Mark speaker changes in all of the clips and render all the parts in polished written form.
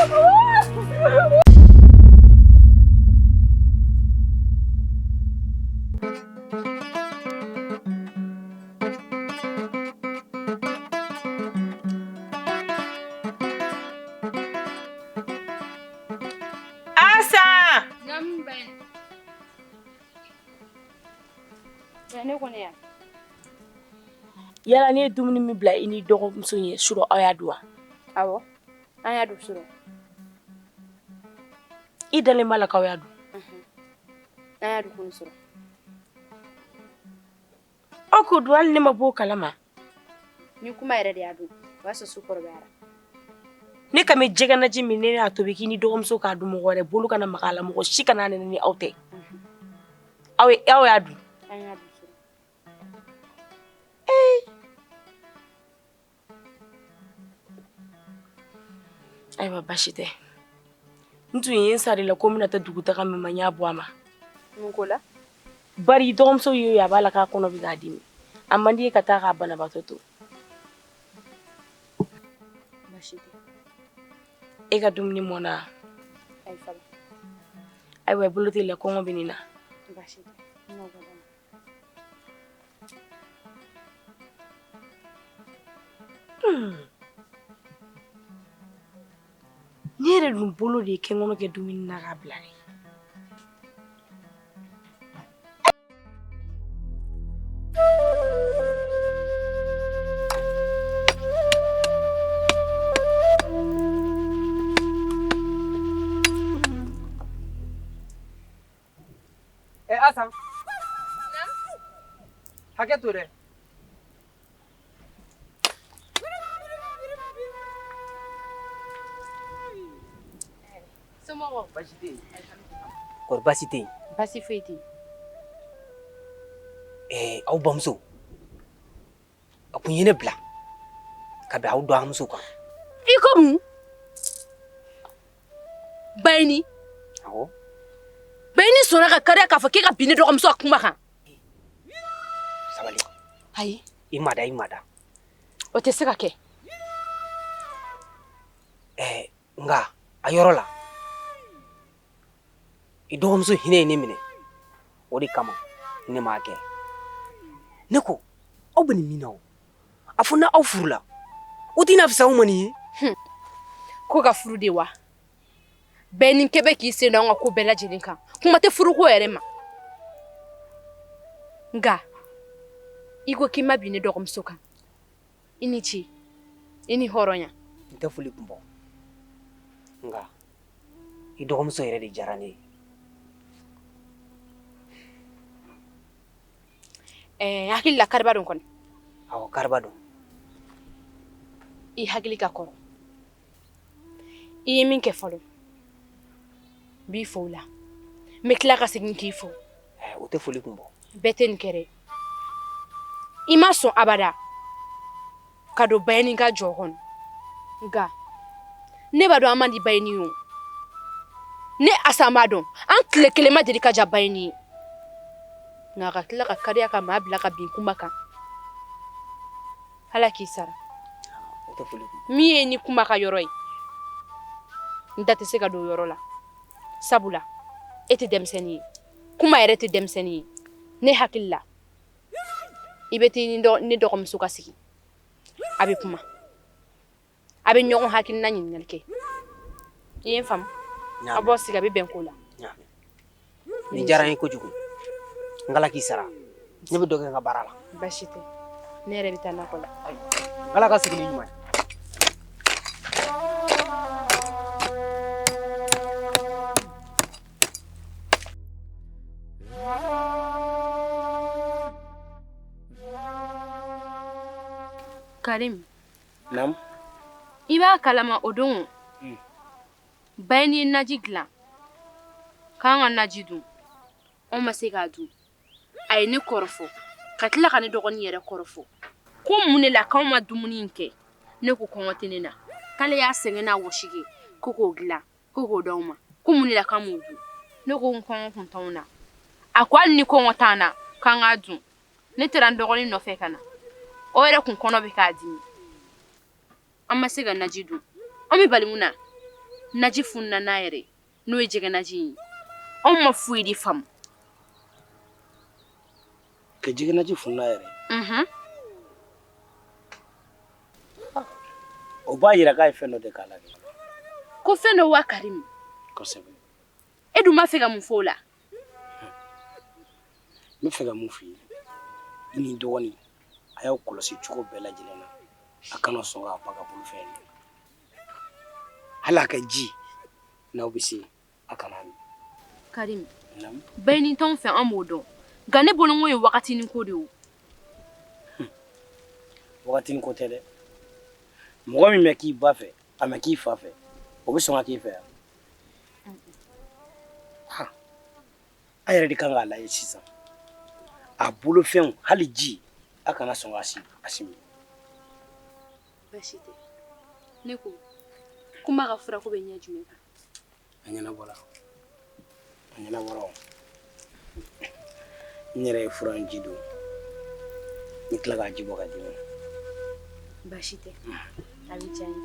Speaker 1: Asa!
Speaker 2: Namben. Ne kɔni ya.
Speaker 1: Yala ne dumuni mi bila ini dɔgɔmuso ye suro aw y'a dun wa?
Speaker 2: Awɔ. An y'a dun suro.
Speaker 1: I dalen b'a la k'aw y'a dun?
Speaker 2: An y'a dun kun suro.
Speaker 1: Aw k'o dun hali ne ma b'o kalama.
Speaker 2: Ni kuma yɛrɛ de y'a dun. O y'a sɔrɔ su kɔrɔbayara.
Speaker 1: Ne ka mɛ jɛgɛ naji min ne y'a tobi k'i ni dɔgɔmuso k'a dun mɔgɔ wɛrɛ bolo kana maga a la mɔgɔ si kana nɛnɛ ni aw tɛ. Aw y'a dun?
Speaker 2: An y'a dun suro.
Speaker 1: Ayiwa basi tɛ. N tun ye n sari la ko n bɛna taa dugutaga min ma n y'a bɔ a ma.
Speaker 2: Mun ko la?
Speaker 1: Bari dɔgɔmuso ye a b'a la k'a kɔnɔ bɛ k'a dimi. A man di ye ka taa k'a banabaatɔ to.
Speaker 2: Basi tɛ.
Speaker 1: E ka dumuni mɔna?
Speaker 2: Ayi fala.
Speaker 1: Ayiwa i bolo tɛ la kɔngɔ bɛ nin na.
Speaker 2: Basi tɛ. N'o bɔra.
Speaker 1: Ne yɛrɛ dun bolo de ye kɛnkɔnɔ kɛ dumuni na k'a bila de.
Speaker 3: Asa. Hakɛ to dɛ.
Speaker 2: Somɔgɔw.
Speaker 3: Basi tɛ yen. Kɔri basi tɛ yen?
Speaker 2: Basi foyi tɛ yen.
Speaker 3: Aw bamuso. A kun ye ne bila ka bɛn aw dɔgɔmuso kan.
Speaker 2: I ko mun? Bayini.
Speaker 3: Awɔ.
Speaker 2: Bayini sɔnna ka kariya k'a fɔ k'e ka bin ne dɔgɔmuso ka kuma kan.
Speaker 3: Sabali.
Speaker 2: Ayi.
Speaker 3: I ma da.
Speaker 2: O tɛ se ka kɛ.
Speaker 3: Nka a yɔrɔ la. I dɔgɔmuso hinɛ ye ne minɛ. O de kama ne m'a kɛ. Ne ko aw bɛ nin min na o. A fɔ n'aw furula. O tɛna fisa aw ma nin ye.
Speaker 2: Ko ka furu de wa? Bɛɛ ni kɛ bɛ k'i sen da an ka ko bɛɛ lajɛlen kan. Kuma tɛ furuko yɛrɛ ma. Nka i ko k'i ma bin ne dɔgɔmuso kan. I ni ce. I ni hɔrɔnya.
Speaker 3: N tɛ foli kun bɔ. Nka i dɔgɔmuso yɛrɛ de diyara ne ye.
Speaker 2: Hakili la kariba don kɔni.
Speaker 3: Awɔ kariba don.
Speaker 2: I hakili ka kɔrɔ. I ye min kɛ fɔlɔ. N b'i fo o la. N bɛ tila ka segin k'i fo.
Speaker 3: O tɛ foli kun bɔ.
Speaker 2: Bɛɛ tɛ nin kɛ dɛ. I ma sɔn abada ka don Bayini ka jɔ kɔnɔ. Nka ne b'a dɔn an man di Bayini ye o. Ne Asa m'a dɔn an tile kelen ma deli ka ja Bayini ye. Nka a ka tila ka kariya ka maa bila ka bin kuma kan. Ala k'i sara.
Speaker 3: O tɛ foli kun.
Speaker 2: Min ye ni kuma ka yɔrɔ ye. N da tɛ se ka don o yɔrɔ la. Sabula e tɛ denmisɛnnin ye. Kuma yɛrɛ tɛ denmisɛnnin ye. Ne hakili la i bɛ taa ne dɔgɔmuso ka sigi. A bɛ kuma. A bɛ ɲɔgɔn hakilina ɲininkali kɛ. I ye n faamu? A bɔ sigi a bɛ bɛn ko la.
Speaker 3: Nin diyara n ye kojugu. N Ala k'i sara. Ne bɛ dɔ kɛ n ka baara la.
Speaker 2: Basi tɛ. Ne yɛrɛ bɛ taa nakɔ la.
Speaker 3: Ala ka segin ni ɲuman ye.
Speaker 2: Karim.
Speaker 3: Naamu.
Speaker 2: I b'a kalama o don. Bayini ye naji dilan. K'an ka naji dun. Anw ma se k'a dun. A ye ne kɔrɔfɔ. Ka tila ka ne dɔgɔnin yɛrɛ kɔrɔfɔ. Ko mun de la k'anw ma dumuni in kɛ. Ne ko kɔngɔ tɛ ne na. K'ale y'a sɛgɛn n'a wɔsi kɛ. Ko k'o dilan. Ko k'o d'anw ma. Ko mun de la k'an m'o dun. Ne ko n kɔngɔ kun t'anw na. A ko hali ni kɔngɔ t'an na k'an k'a dun. Ne taara n dɔgɔnin nɔfɛ ka na. O yɛrɛ kun kɔnɔ bɛ k'a dimi. An ma se ka naji dun. An bɛ bali mun na. naji funna n'a yɛrɛ n'o ye jɛgɛ naji ye anw ma foyi de faamu
Speaker 4: ka jɛgɛ naji funna yɛrɛ o b'a yira k'a ye fɛn dɔ de k'a la kɛ
Speaker 2: ko fɛn dɔ wa Karimu
Speaker 4: kosɛbɛ
Speaker 2: e dun ma fɛ ka mun fɔ o la
Speaker 4: n bɛ fɛ ka mun f'i ye i ni dɔgɔnin a y'aw kɔlɔsi cogo bɛɛ lajɛlen na a kana sɔn k'a ba ka bolofɛn ye hali a ka ji n'aw bɛ se a kana min
Speaker 2: Karimu
Speaker 4: Naamu.
Speaker 2: bɛɛ ni t'anw fɛ an b'o dɔn nka ne bolo n ko ye wagatinin ko de o
Speaker 4: wagatinin ko tɛ dɛ mɔgɔ min bɛ k'i ba fɛ a mɛ k'i fa fɛ o bɛ sɔn ka k'i fɛ yan a yɛrɛ de kan k'a lajɛ sisan a bolofɛnw hali ji a kana sɔn k'a si min
Speaker 2: baasi tɛ ne ko kuma ka fura ko bɛ ɲɛ jumɛn kan
Speaker 4: a ɲɛnabɔra n yɛrɛ ye fura in ji don n tila k'a ji bɔ ka d'i ma
Speaker 2: baasi tɛ a bɛ diya n ye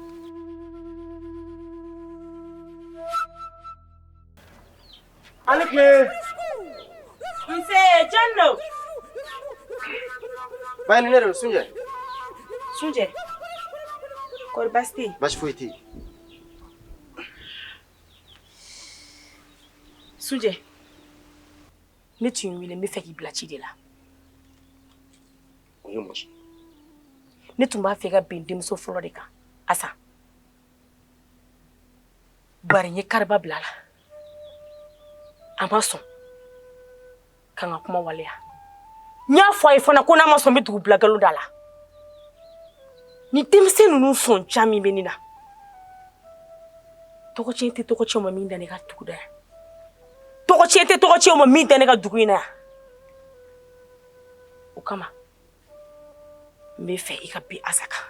Speaker 5: Alike!
Speaker 1: Nse Jando.
Speaker 5: Bayan ne da Sunje.
Speaker 1: Sunje. Kori basti.
Speaker 5: Bashi foyi te.
Speaker 1: Sunje. Ne tun wele n bɛ fɛ k'i bila ci de la.
Speaker 5: O ye mun ye?
Speaker 1: Ne tun b'a fɛ ka bɛn denmuso fɔlɔ de kan. Asa. Bari n ye kariba bila la. A ma sɔn. Kan ka kuma waleya. N y'a fɔ a ye fana ko n'a ma sɔn n bɛ tugu bila galon da la. Ni denmisɛn ninnu sɔn ca min bɛ nin na. Tɔgɔcɛn tɛ tɔgɔcɛn ma min da ne ka dugu da yan. Tɔgɔcɛn tɛ tɔgɔcɛn ma min da ne ka dugu in na yan. O kama n bɛ fɛ I ka bin Asa kan.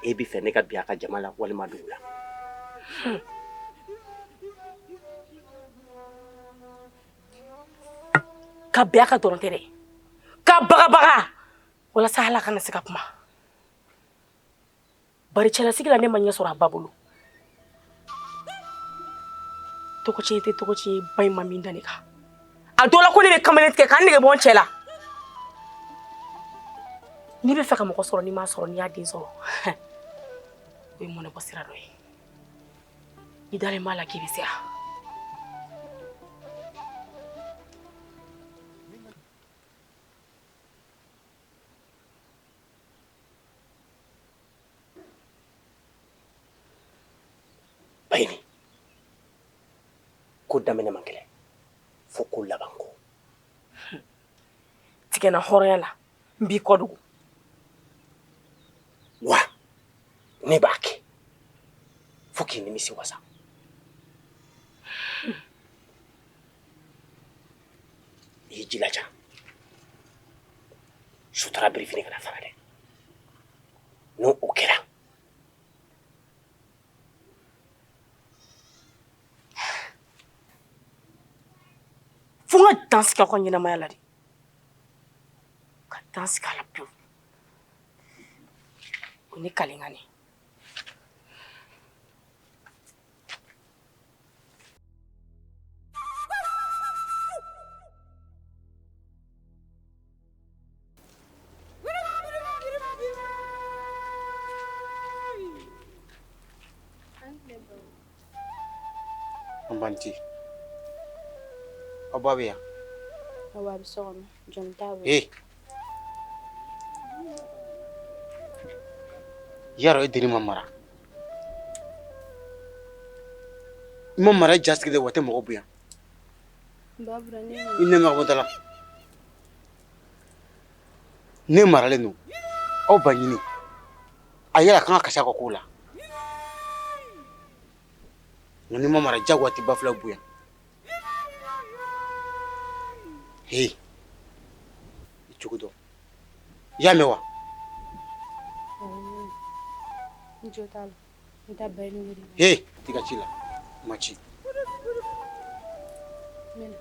Speaker 5: E bɛ fɛ ne ka bin a ka jama la walima dugu la?
Speaker 1: Ka bin a ka dɔrɔn tɛ dɛ. Ka bagabaga walasa Ala kana se ka kuma. Bari cɛlasigi la ne ma ɲɛ sɔrɔ a ba bolo. Tɔgɔcɛn tɛ tɔgɔcɛn ye ba in ma min da ne kan. A dɔ la ko ne bɛ kamalen tigɛ k'an nege bɔ n cɛ la. N'i bɛ fɛ ka mɔgɔ sɔrɔ n'i m'a sɔrɔ n'i y'a den sɔrɔ. O ye mɔnɛ bɔ sira dɔ ye. I dalen b'a la k'i bɛ se yan.
Speaker 5: Bayini. Ko daminɛ man gɛlɛn fo ko laban ko.
Speaker 1: Tigɛna hɔrɔnya la n b'i kɔ dugu.
Speaker 5: Wa ne b'a kɛ fo k'i nimisi wasa. I y'i jilaja sutura birifini kana fara dɛ. N'o o kɛra
Speaker 1: Fo n ka dan sigi aw ka ɲɛnamaya la de. Ka dan sigi a la pewu. O ni kalengani.
Speaker 5: Banti. Ababe ya.
Speaker 2: awa bɛ so kɔnɔ jɔn t'a bolo
Speaker 5: Eh. Yaro e deni ma mara. I ma mara jasigi de wate mɔgɔ bonya.
Speaker 2: babura ne
Speaker 5: I ne ma bɔtala. Ne maralen don. Aw ba ɲini. A yɛrɛ kan ka kasi a ka kow la. Nka ni ma mara jagoya tɛ ba fila bonya. Hey. I cogo dɔn. I y'a mɛn wa?
Speaker 2: n jo t'a la n t'a bɛɛ ni wele
Speaker 5: Hey, t'i ka ci la. Ma ci.
Speaker 2: mɛna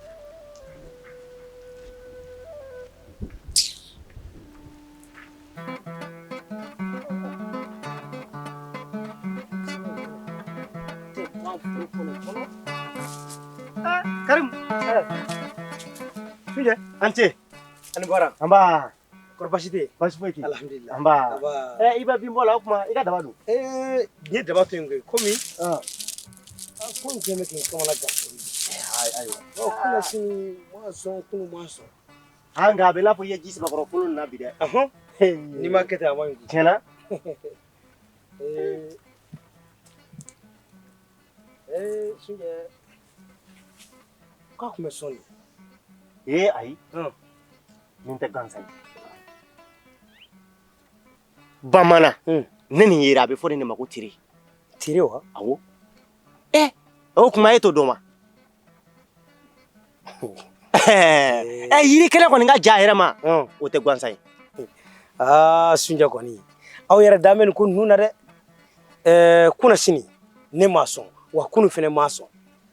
Speaker 6: Ante.
Speaker 4: Ani bɔra.
Speaker 6: Amba.
Speaker 4: Kɔrɔ baasi tɛ yen.
Speaker 6: Baasi foyi tɛ yen.
Speaker 4: Alhamdulilah.
Speaker 6: Amba.
Speaker 4: Aba.
Speaker 6: I bɛ bin bɔ la o kuma i ka daba don.
Speaker 4: N ye daba to yen koyi komi.
Speaker 6: Ko in kɛlen bɛ k'i kamana gan.
Speaker 4: Ayiwa. Kunu sini ma sɔn kunu ma sɔn.
Speaker 6: Nka a bɛ i n'a fɔ i ye ji sama kɔrɔ kolon nin na bi dɛ.
Speaker 4: N'i ma kɛ ten a ma ɲi.
Speaker 6: Tiɲɛ na.
Speaker 4: Sunjɛ. K'a tun bɛ sɔn de.
Speaker 6: Ayi. Nin tɛ gansan ye. Bamanan. Ne nin yera a bɛ fɔ nin de ma ko tiri.
Speaker 4: Tiri wa?
Speaker 6: Awɔ. O kuma e t'o dɔn wa? Yiri kɛnɛ kɔni ka ja a yɛrɛ ma. O tɛ gansan ye.
Speaker 4: Sunjɛ kɔni aw yɛrɛ dan bɛ nin ko ninnu na dɛ. Kunna sini ne ma sɔn wa kunu fɛnɛ ma sɔn.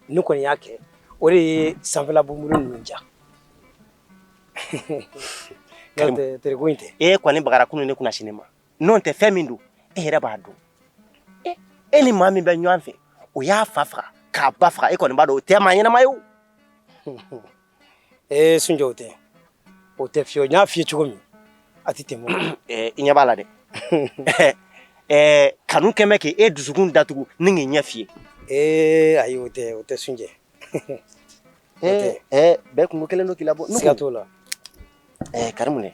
Speaker 4: Ne kɔni y'a kɛ o de ye sanfɛla bunbulu ninnu ja. N'o tɛ tere ko in tɛ.
Speaker 6: E kɔni bagara kunu ne kunna sini ma. N'o tɛ fɛn min don e yɛrɛ b'a dɔn. E ni maa min bɛ ɲɔgɔn fɛ o y'a fa faga k'a ba faga e kɔni b'a dɔn o tɛ maa ɲɛnama ye o.
Speaker 4: Sunjɛ o tɛ. O tɛ fiyewu n y'a f'i ye cogo min a tɛ tɛmɛ.
Speaker 6: I ɲɛ b'a la dɛ. Kanu kɛn bɛ k'e dusukun datugu ni k'i ɲɛ f'i
Speaker 4: ye. Ayi o tɛ Sunjɛ.
Speaker 6: Bɛɛ kungo kelen don k'i labɔ.
Speaker 4: Siga t'o la.
Speaker 6: Karimu dɛ.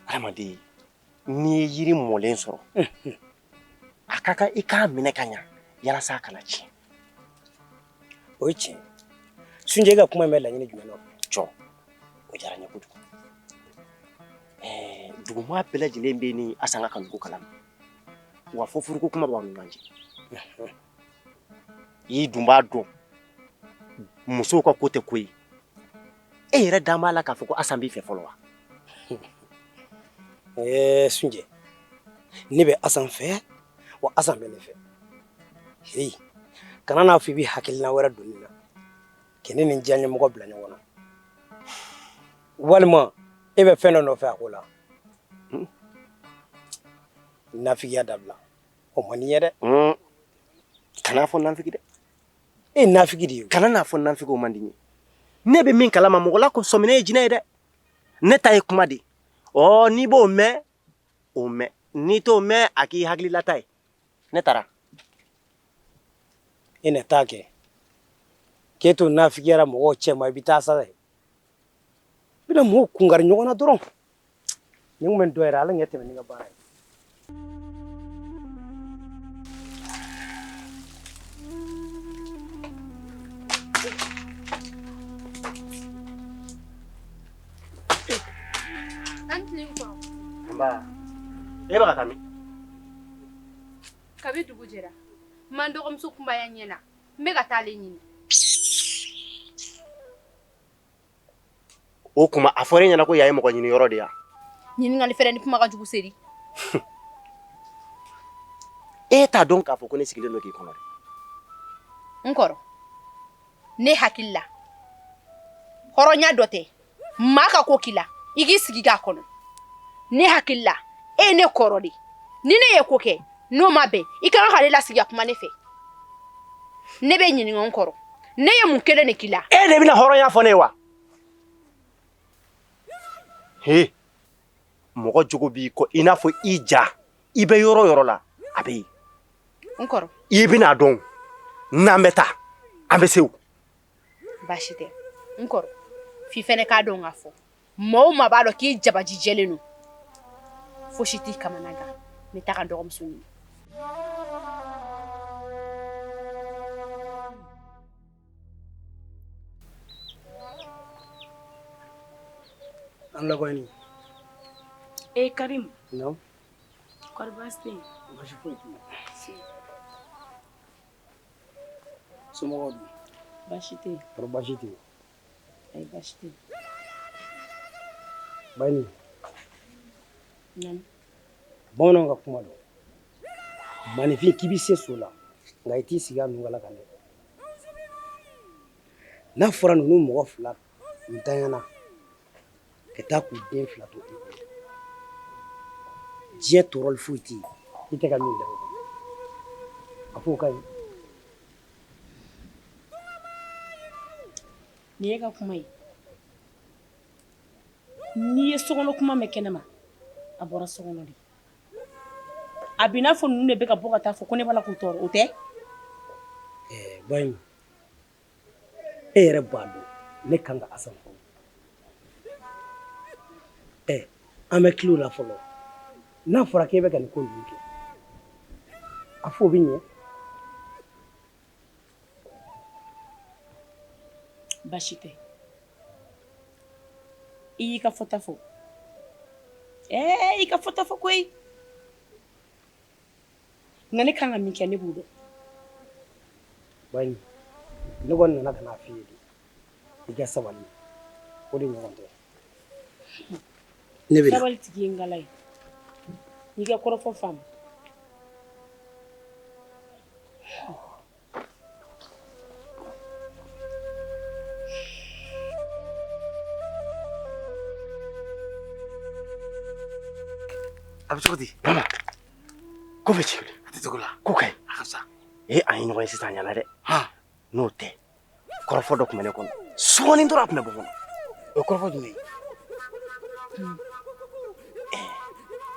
Speaker 6: Adamaden n'i ye yiri mɔlen sɔrɔ a ka kan i k'a minɛ ka ɲa walasa a kana tiɲɛ.
Speaker 4: O ye tiɲɛ. Sunjɛ e ka kuma in bɛ laɲini jumɛn na?
Speaker 6: Jɔ o diyara n ye kojugu. Duguma bɛɛ lajɛlen bɛ ni Asan ka nugu kalama wa fo furuko kuma b'aw ni ɲɔgɔn cɛ. I dun b'a dɔn musow ka ko tɛ ko ye. E yɛrɛ dan b'a la k'a fɔ ko Asan b'i fɛ fɔlɔ wa?
Speaker 4: Sunjɛ ne bɛ Asan fɛ wa Asan bɛ ne fɛ. Kana n'a fɔ i bɛ hakilina wɛrɛ don nin na k'i ni nin diya ɲɛmɔgɔ bila ɲɔgɔn na walima e bɛ fɛn dɔ nɔfɛ a ko la. Nafigiya dabila o man di n ye dɛ.
Speaker 6: Kana fɔ nafigi dɛ.
Speaker 4: E ye nafigi de ye.
Speaker 6: Kana n'a fɔ nafigi o man di n ye. Ne bɛ min kalama mɔgɔ la ko sɔminɛ ye jinɛ ye dɛ. Ne ta ye kuma de. N'i b'o mɛn o mɛn n'i t'o mɛn a k'i hakililata ye. Ne taara.
Speaker 4: E na taa kɛ k'e to nafigiyara mɔgɔw cɛ ma i bɛ taa sa dɛ. I bɛna mɔgɔw kunkari ɲɔgɔn na dɔrɔn. Ni kun bɛ n dɔ yɛrɛ ala ɲɛ tɛmɛ ni ka baara ye.
Speaker 6: E bɛ ka taa min?
Speaker 2: Kabi dugu jɛra n ma n dɔgɔmuso kunbaya ɲɛna n bɛ ka taa ale ɲini.
Speaker 6: O kuma a fɔra e ɲɛna ko yan ye mɔgɔ ɲini yɔrɔ de ya?
Speaker 2: Ɲininkali fɛrɛ ni kuma ka jugu seri.
Speaker 6: E t'a dɔn k'a fɔ ko ne sigilen don k'i kɔnɔ dɛ.
Speaker 2: N kɔrɔ ne hakili la hɔrɔnya dɔ tɛ maa ka ko k'i la i k'i sigi k'a kɔnɔ. Ne hakili la e ye ne kɔrɔ de ni ne ye ko kɛ n'o ma bɛn i ka kan k'ale lasigi a kuma ne fɛ. Ne bɛ ɲininka n kɔrɔ ne ye mun kelen de k'i la.
Speaker 6: E de bɛna hɔrɔnya fɔ ne ye wa? Mɔgɔ jogo b'i kɔ i n'a fɔ i ja i bɛ yɔrɔ o yɔrɔ la a bɛ yen.
Speaker 2: N kɔrɔ
Speaker 6: I bɛna dɔn n'an bɛ taa an bɛ se o.
Speaker 2: baasi tɛ n kɔrɔ f'i fɛnɛ k'a dɔn k'a fɔ maa o maa b'a dɔn k'i jabaji jɛlen don fosi t'i kamana gan n bɛ taa ka dɔgɔmuso ɲini.
Speaker 4: An laban ni.
Speaker 1: Karim.
Speaker 4: Non.
Speaker 1: Kɔri baasi tɛ yen?
Speaker 4: Baasi foyi t'u la. Somɔgɔw dun?
Speaker 1: Baasi tɛ yen.
Speaker 4: Kɔrɔ baasi tɛ yen.
Speaker 1: Ayi baasi tɛ yen.
Speaker 4: Bani.
Speaker 1: Naamu.
Speaker 4: Bamananw ka kuma don. Maninfin k'i bɛ se so la nka i t'i sigi a nugala kan dɛ. N'a fɔra ninnu mɔgɔ fila ntanyana ka taa k'u den fila to i bolo diɲɛ tɔɔrɔli foyi tɛ yen i tɛ ka min da o kan a fɔ o ka ɲi.
Speaker 1: Ni ye ka kuma ye. Ni ye sokɔnɔ kuma mɛn kɛnɛ ma, a bɔra sokɔnɔ de. A b'i n'a fɔ ninnu de bɛ ka bɔ ka taa fɔ ko ne b'a la k'u tɔɔrɔ, o tɛ?
Speaker 4: Baɲu, e yɛrɛ b'a dɔn ne kan ka Asan fɔ. An bɛ tile o la fɔlɔ. N'a fɔra k'e bɛ ka nin ko ninnu kɛ, a fɔ o bɛ ɲɛ.
Speaker 1: Baasi tɛ. I y'i ka fɔta fɔ. I ka fɔta fɔ koyi. Nka ne kan ka min kɛ ne b'o dɔn.
Speaker 4: Baɲu, ne kɔni nana ka n'a f'i ye de. I ka sabali. O de ɲɔgɔn tɛ. Ne bɛ na.
Speaker 1: Sabali tigi ye ngala ye. N'i ka kɔrɔfɔ faamu.
Speaker 5: A bɛ cogo di?
Speaker 6: Mama, ko bɛ ci.
Speaker 5: A tɛ cogo la.
Speaker 6: Ko kaɲi.
Speaker 5: A ka sa.
Speaker 6: An ye ɲɔgɔn ye sisan ɲana dɛ. N'o tɛ, kɔrɔfɔ dɔ tun bɛ ne kɔnɔ. Sɔɔni dɔrɔn a tun bɛ bɔ kɔnɔ.
Speaker 5: O kɔrɔfɔ jumɛn ye?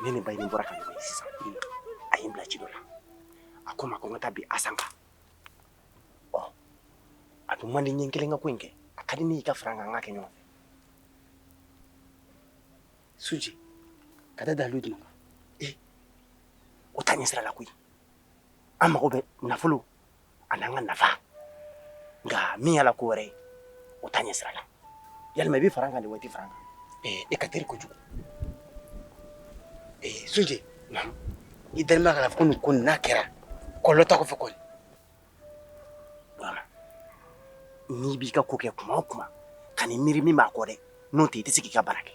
Speaker 6: Ne ni Bayini bɔra ka ɲɔgɔn ye sisan. A ye n bila ci dɔ la. A ko n ma ko n ka taa bin Asan kan. A dun man di n ye n kelen ka ko in kɛ. A ka di ne y'i ka fara n kan an ka kɛ ɲɔgɔn fɛ.
Speaker 5: Suji, ka taa dalu jumɛn kan?
Speaker 6: O t'a ɲɛ sira la koyi. An mago bɛ nafolo ani an ka nafa. Nka min y'a la ko wɛrɛ ye, o t'a ɲɛ sira la. Yalima i bɛ fara n kan de wa i tɛ fara n kan?
Speaker 5: E ka teri kojugu. Suji, i dalen b'a kan k'a fɔ ko nin ko nin n'a kɛra kɔlɔlɔ t'a kɔfɛ kɔni.
Speaker 6: N'i b'i ka ko kɛ kuma o kuma ka n'i miiri min b'a kɔ dɛ, n'o tɛ i tɛ se k'i ka baara kɛ.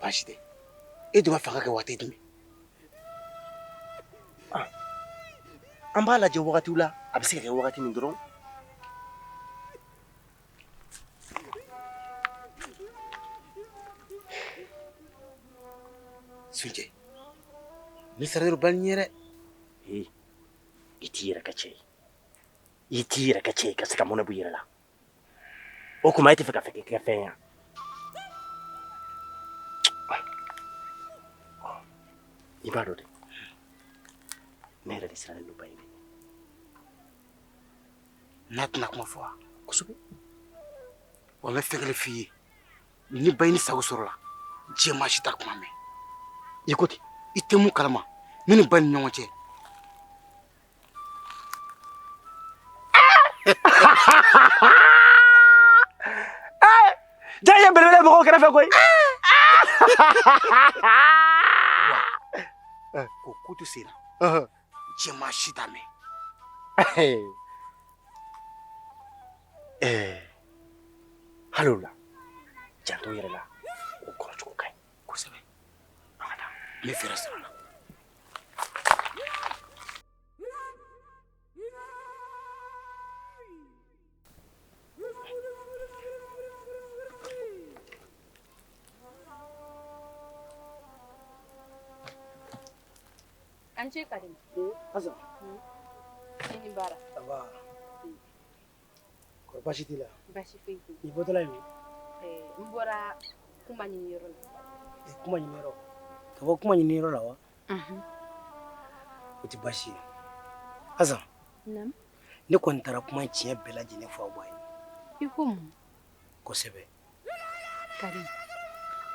Speaker 5: Baasi tɛ. E dun ka fanga kɛ waati jumɛn?
Speaker 6: An b'a lajɛ wagatiw la, a bɛ se ka kɛ wagati min dɔrɔn.
Speaker 5: Sunjɛ, ne sara yɔrɔ bali ɲɛ dɛ.
Speaker 6: I t'i yɛrɛ kɛ cɛ ye. I t'i yɛrɛ kɛ cɛ ye ka se ka mɔnɛ bɔ i yɛrɛ la. O kuma e tɛ fɛ ka fɛ k'i kɛ fɛn ye. I b'a dɔn dɛ, ne yɛrɛ de sirannen don Bayini.
Speaker 5: N'a tɛna kuma fɔ wa?
Speaker 6: Kosɛbɛ.
Speaker 5: Wa n bɛ fɛn kelen f'i ye, ni Bayini sago sɔrɔla, diɲɛ maa si t'a kuma mɛn.
Speaker 6: I ko ten.
Speaker 5: I tɛ mun kalama ne ni Bayini ni ɲɔgɔn cɛ.
Speaker 6: Jaa ye belebele mɔgɔw kɛrɛfɛ koyi.
Speaker 5: Ko ko to sera, diɲɛ maa si t'a mɛn.
Speaker 6: Hali o la, janto i yɛrɛ la, o kɔrɔcogo ka ɲi.
Speaker 5: Kosɛbɛ. An ka taa. N bɛ fɛɛrɛ sɔrɔ a la.
Speaker 2: An ce Karim.
Speaker 4: Asan.
Speaker 2: I ni baara.
Speaker 4: Ça va. Kɔrɔ baasi t'i la?
Speaker 2: Baasi foyi tɛ yen.
Speaker 4: I bɔtɔla yen min?
Speaker 2: N bɔra kuma ɲini yɔrɔ la.
Speaker 4: Kuma ɲini yɔrɔ. Ka bɔ kuma ɲini yɔrɔ la wa? O tɛ baasi ye. Asan.
Speaker 2: Naamu.
Speaker 4: Ne kɔni taara kuma tiɲɛ bɛɛ lajɛlen fɔ aw ba ye.
Speaker 2: I ko mun?
Speaker 4: Kosɛbɛ.
Speaker 2: Karim,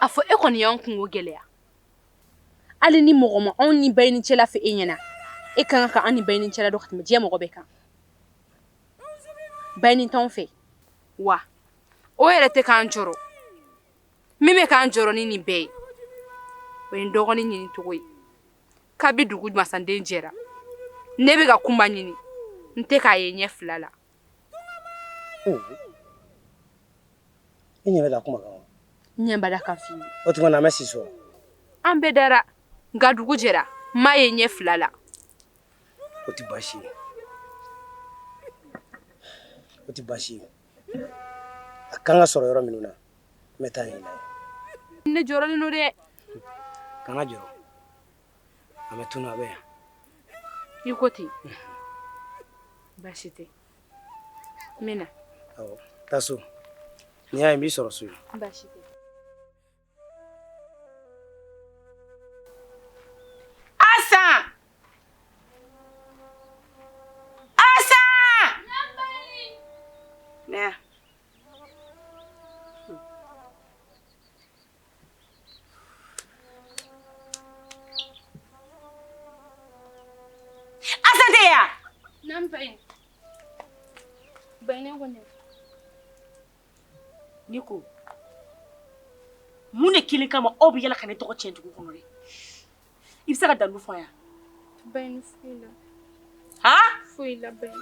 Speaker 2: a fɔ e kɔni y'an kungo gɛlɛya. Hali ni mɔgɔ ma anw ni Bayini cɛla fɛ e ɲɛna, e kan ka an ni Bayini cɛla dɔn ka tɛmɛ diɲɛ mɔgɔ bɛɛ kan. Bayini t'anw fɛ, wa o yɛrɛ tɛ k'an jɔrɔ. Min bɛ k'an jɔrɔ ni nin bɛɛ ye, o ye n dɔgɔnin ɲini cogo ye. Kabi dugu masanden jɛra, ne bɛ ka kunba ɲini, n tɛ k'a ye ɲɛ fila la.
Speaker 4: I ɲɛ bɛ da kuma kan wa?
Speaker 2: N ɲɛ b'ala ka f'i ye.
Speaker 4: O tuma na an bɛ si so.
Speaker 2: An bɛɛ dara, nka dugu jɛra, n m'a ye ɲɛ fila la.
Speaker 4: O tɛ baasi ye. O tɛ baasi ye. A kan ka sɔrɔ yɔrɔ minnu na, n bɛ taa yen na ye.
Speaker 2: Ne jɔrɔlen don dɛ.
Speaker 4: Kana jɔrɔ. An bɛ tunu a bɛ yan.
Speaker 2: I ko ten. Baasi tɛ. N bɛ na.
Speaker 4: Awɔ, taa so. N'i y'a ye n b'i sɔrɔ so ye.
Speaker 2: Baasi tɛ.
Speaker 1: Asan! Asan! Nè. Asan tɛ yan?
Speaker 2: N'an bayi. Bayi ne kɔni.
Speaker 1: Niko. Mun de kelen kama aw bɛ yala ka ne tɔgɔ tiɲɛ dugu kɔnɔ de? I bɛ se ka dalu fɔ yan?
Speaker 2: Bayi ni foyi la.
Speaker 1: Ha?
Speaker 2: Foyi la bayi.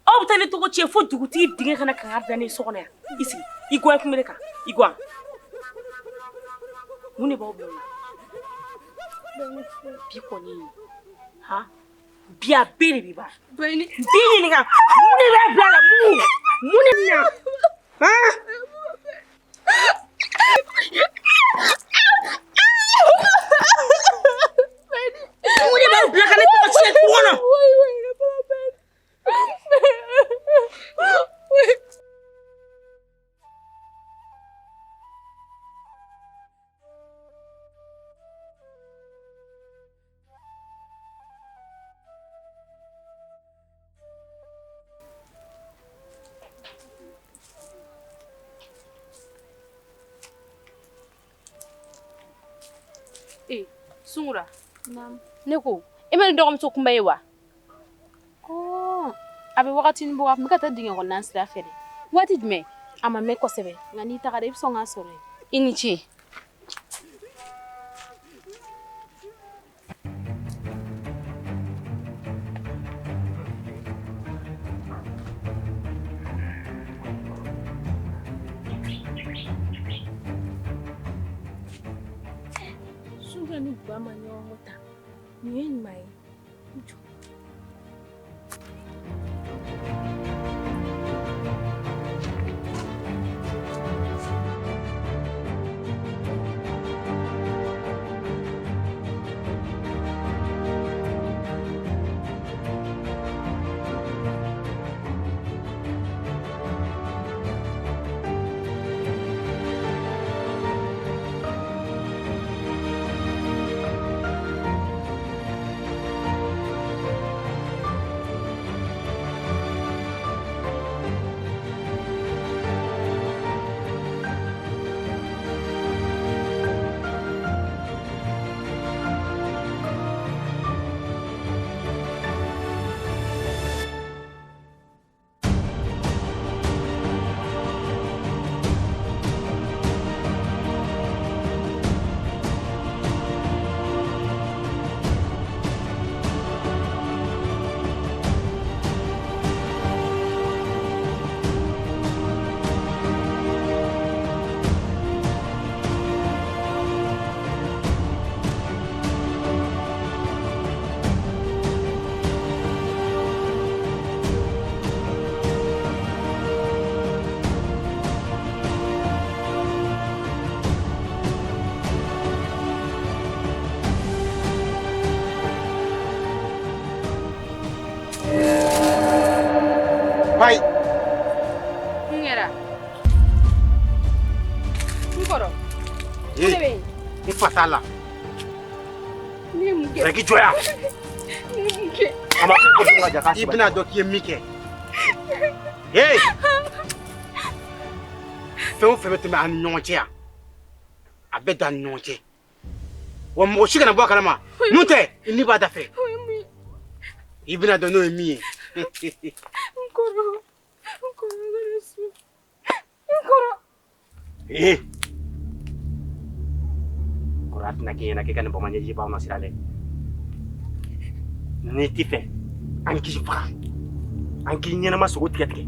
Speaker 1: Aw bɛ taa ne tɔgɔ tiɲɛ fo dugutigi dingɛ kana kan da ne so kɔnɔ yan. I sigi. I gɔn kunbere kan. I gɔn. Mun de b'aw bila o la? Bi kɔni. Ha? Bi a bɛɛ de b'i ba.
Speaker 2: Bayi ni.
Speaker 1: Bi ɲininka. Mun de b'a bila la? Mun? Mun de bɛ na? Ha? Mun de b'a bila ka ne tɔgɔ tiɲɛ dugu kɔnɔ?
Speaker 2: Sungura. Ne ko e ma ni dɔgɔmuso kunba ye wa?
Speaker 7: A bɛ wagatinin bɔ a kun bɛ ka taa dingɛ kɔnɔna sira fɛ dɛ.
Speaker 2: Waati jumɛn?
Speaker 7: A ma mɛn kosɛbɛ nka n'i tagara i bɛ sɔn k'a sɔrɔ yen.
Speaker 2: I ni ce.
Speaker 7: Sunjata ni ba ma ɲɔgɔn ta nin ye ɲuman ye.
Speaker 5: Pai.
Speaker 2: Ngera. Ngoro.
Speaker 5: Eh. Ni fatala.
Speaker 2: Ni muke.
Speaker 5: Reki joya.
Speaker 2: Ni muke.
Speaker 6: Ama ko dunga jaka.
Speaker 5: Ibna do ki mike. Hey. Fɛn o fɛn bɛ tɛmɛ an ni ɲɔgɔn cɛ yan a bɛɛ dan ni ɲɔgɔn cɛ wa mɔgɔ si kana bɔ a kalama n'o tɛ i ni b'a da fɛ i bɛna dɔn n'o ye min ye. Eh. Kɔrɔ a tɛna k'i ɲɛna k'i ka nin bamaɲɛ ji b'anw na sira dɛ n'i t'i fɛ an k'i faga an k'i ɲɛnama sogo tigɛ tigɛ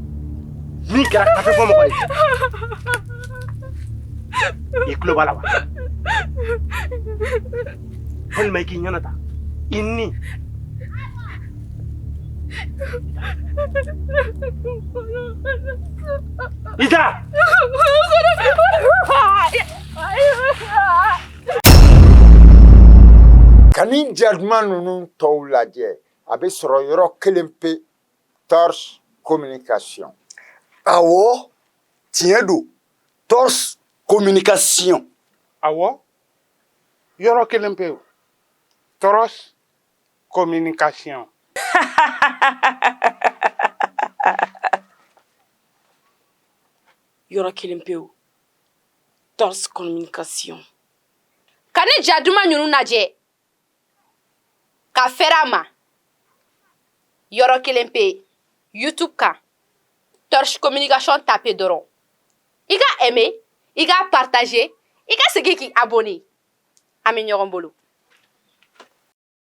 Speaker 5: min kɛra kafe fɔ mɔgɔ ye i tulo b'a la wa walima i k'i ɲɛna ta i ni Ida!
Speaker 8: Kani jaduma ninnu tɔw lajɛ a bɛ sɔrɔ yɔrɔ kelen pe Torche communication. Awɔ, tiɲɛ don. Torche communication.
Speaker 9: Awɔ, yɔrɔ kelen pewu. Torche communication.
Speaker 1: Yɔrɔ kelen pewu. Torche communication.
Speaker 2: Ka ni ja duman ninnu lajɛ ka fɛrɛ a ma yɔrɔ kelen pe YouTube kan Torche communication tape dɔrɔn i ka aimer i ka partager i ka segin k'i abonner an bɛ ɲɔgɔn bolo